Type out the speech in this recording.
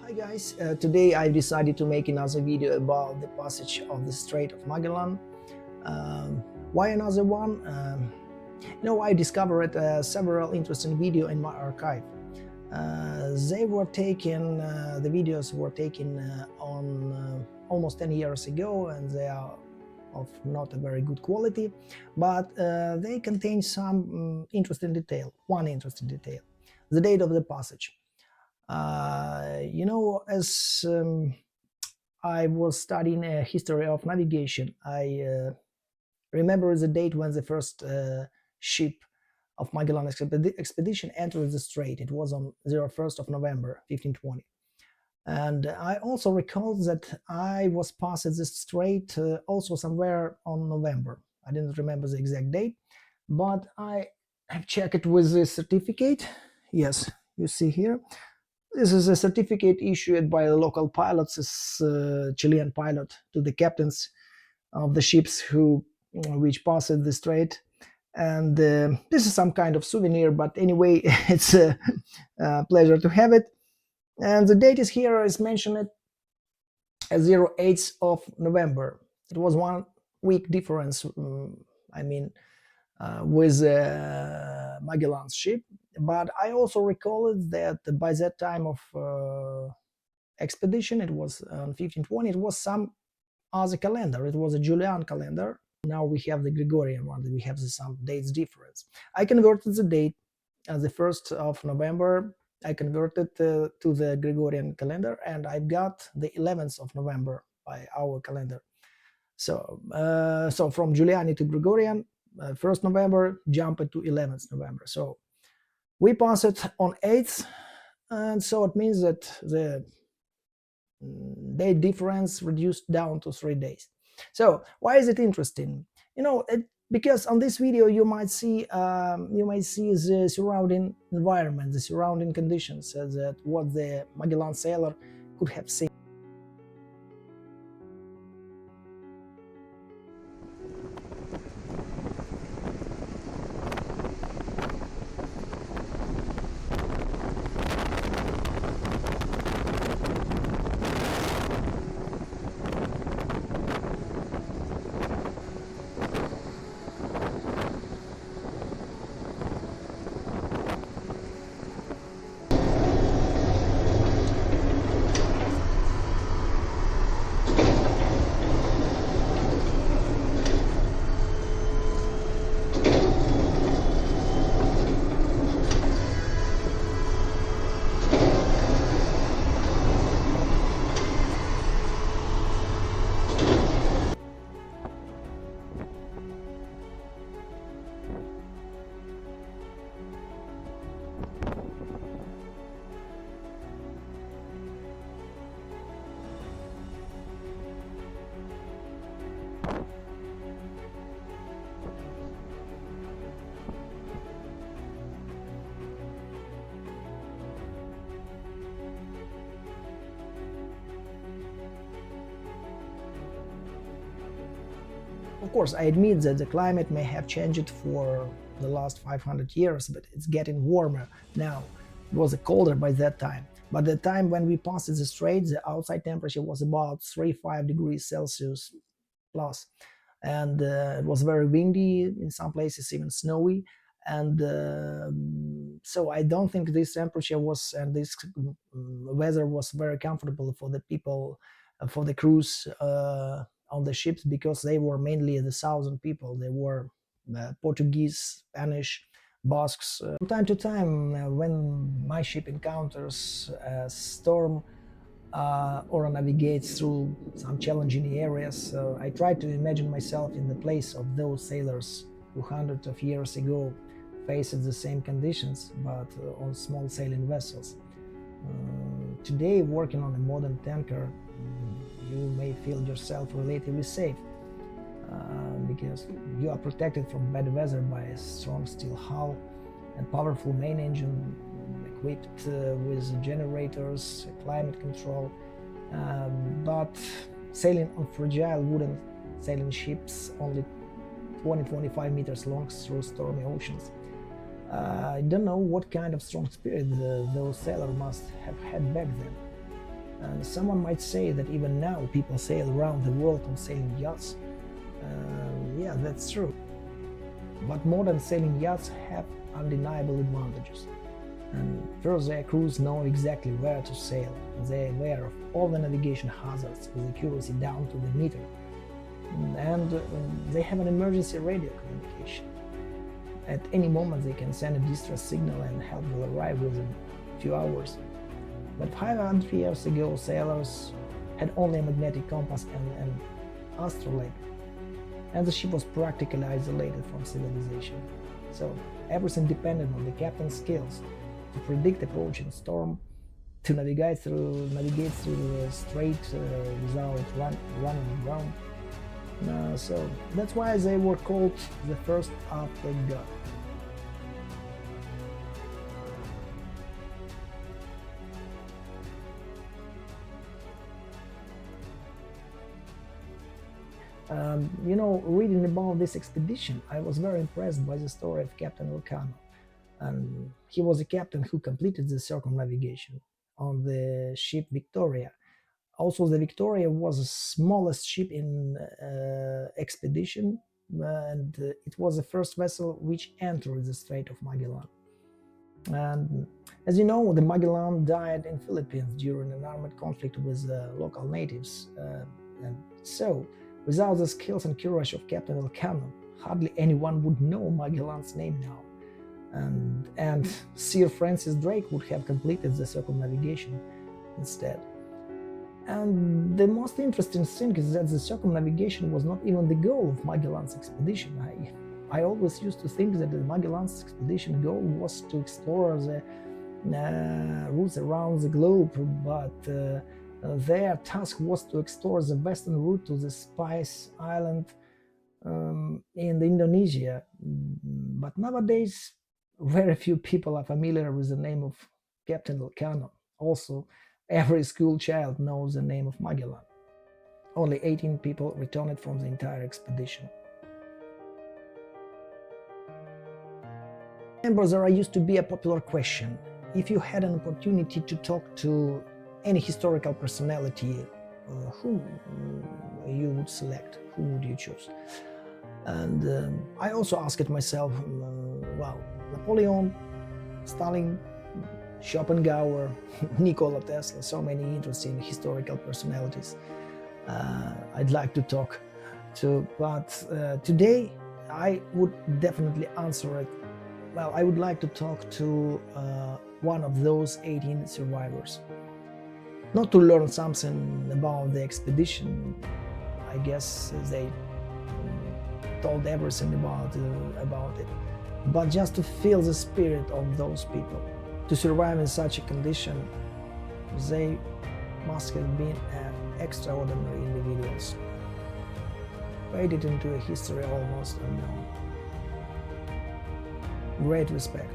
Hi guys, today I decided to make another video about the passage of the Strait of Magellan. Why another one? I discovered several interesting videos in my archive. The videos were taken on almost 10 years ago, and they are of not a very good quality, but they contain some interesting detail. One interesting detail: the date of the passage. As I was studying history of navigation, I remember the date when the first ship of Magellan expedition entered the strait. It was on the 1st of November 1520. And I also recall that I was passed the strait also somewhere on November. I didn't remember the exact date, but I have checked it with the certificate. Yes, you see here. This is a certificate issued by the local pilots, this Chilean pilot, to the captains of the ships which passed the strait. And this is some kind of souvenir, but anyway, it's a pleasure to have it. And the date is here is mentioned as 08th of November. It was 1 week difference, with Magellan's ship. But I also recall that by that time of expedition, it was 1520, it was some other calendar. It was a Julian calendar. Now we have the Gregorian one. We have some dates difference. I converted the date as the 1st of November. I converted to the Gregorian calendar, and I got the 11th of November by our calendar. So from Julian to Gregorian, 1st November, jump to 11th November. So we pass it on 8th, and so it means that the day difference reduced down to 3 days. So why is it interesting? Because on this video you might see the surrounding environment, the surrounding conditions, that what the Magellan sailor could have seen. Of course, I admit that the climate may have changed for the last 500 years, but it's getting warmer now. It was colder by that time. But the time when we passed the strait, the outside temperature was about 35 degrees Celsius plus. And it was very windy, in some places even snowy. And so I don't think this temperature and this weather was very comfortable for the people, for the crews on the ships, because they were mainly the southern people. They were Portuguese, Spanish, Basques. From time to time, when my ship encounters a storm or navigates through some challenging areas, I try to imagine myself in the place of those sailors who hundreds of years ago faced the same conditions, but on small sailing vessels. Today, working on a modern tanker, you may feel yourself relatively safe because you are protected from bad weather by a strong steel hull and powerful main engine equipped with generators, climate control. But sailing on fragile wooden sailing ships only 20-25 meters long through stormy oceans. I don't know what kind of strong spirit those sailors must have had back then. And someone might say that even now people sail around the world on sailing yachts. Yeah, that's true. But modern sailing yachts have undeniable advantages. And first, their crews know exactly where to sail. They are aware of all the navigation hazards with accuracy down to the meter. And they have an emergency radio communication. At any moment, they can send a distress signal and help will arrive within a few hours. But 500 years ago, sailors had only a magnetic compass and an astrolabe, and the ship was practically isolated from civilization. So everything depended on the captain's skills to predict approaching storm, to navigate through the strait without running aground. So that's why they were called the first after God. Reading about this expedition, I was very impressed by the story of Captain Elcano. And he was a captain who completed the circumnavigation on the ship Victoria. Also, the Victoria was the smallest ship in expedition, and it was the first vessel which entered the Strait of Magellan. And as you know, the Magellan died in Philippines during an armed conflict with local natives. And so, without the skills and courage of Captain Elcano, hardly anyone would know Magellan's name now. And Sir Francis Drake would have completed the circumnavigation instead. And the most interesting thing is that the circumnavigation was not even the goal of Magellan's expedition. I always used to think that the Magellan's expedition goal was to explore the routes around the globe, but their task was to explore the western route to the Spice Island in Indonesia. But nowadays, very few people are familiar with the name of Captain Elcano. Also, every school child knows the name of Magellan. Only 18 people returned from the entire expedition. Remember, there used to be a popular question: if you had an opportunity to talk to any historical personality, who you would select? Who would you choose? And I also asked myself, Napoleon, Stalin, Schopenhauer, Nikola Tesla, so many interesting historical personalities I'd like to talk to. But today I would definitely answer it. Well, I would like to talk to one of those 18 survivors. Not to learn something about the expedition, I guess they told everything about it, but just to feel the spirit of those people. To survive in such a condition, they must have been extraordinary individuals, faded into a history almost unknown. Great respect.